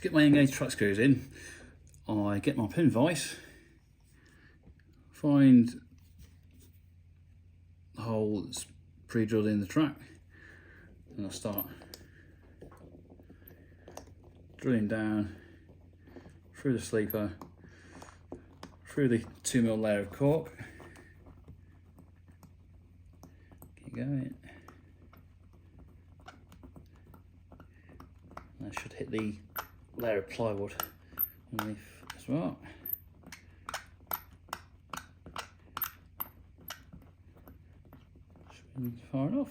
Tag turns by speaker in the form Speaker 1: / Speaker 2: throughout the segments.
Speaker 1: To get my engaged track screws in, I get my pin vise, find the hole that's pre-drilled in the track, and I start drilling down through the sleeper, through the 2mm layer of cork. Keep going. I should hit the layer of plywood underneath as well. Should be far enough.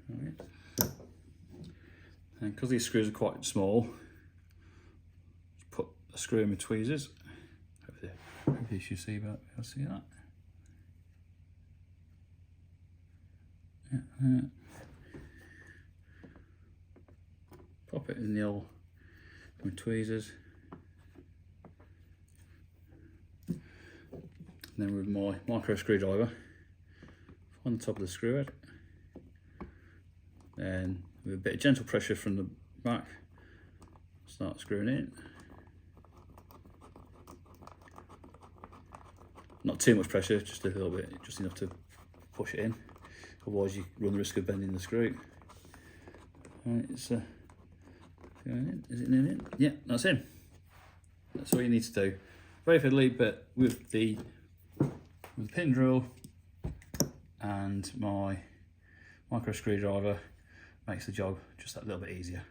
Speaker 1: Right. And because these screws are quite small, just put a screw in my tweezers. Hopefully you should see that. You'll see that. Yeah. Pop it in the old my tweezers. And then with my micro screwdriver, on the top of the screw head. Then with a bit of gentle pressure from the back, start screwing it in. Not too much pressure, just a little bit, just enough to push it in. Otherwise you run the risk of bending the screw. Right, it's going in. Is it nearly in? Yeah, that's in. That's all you need to do. Very fiddly, but with the pin drill and my micro screwdriver makes the job just that little bit easier.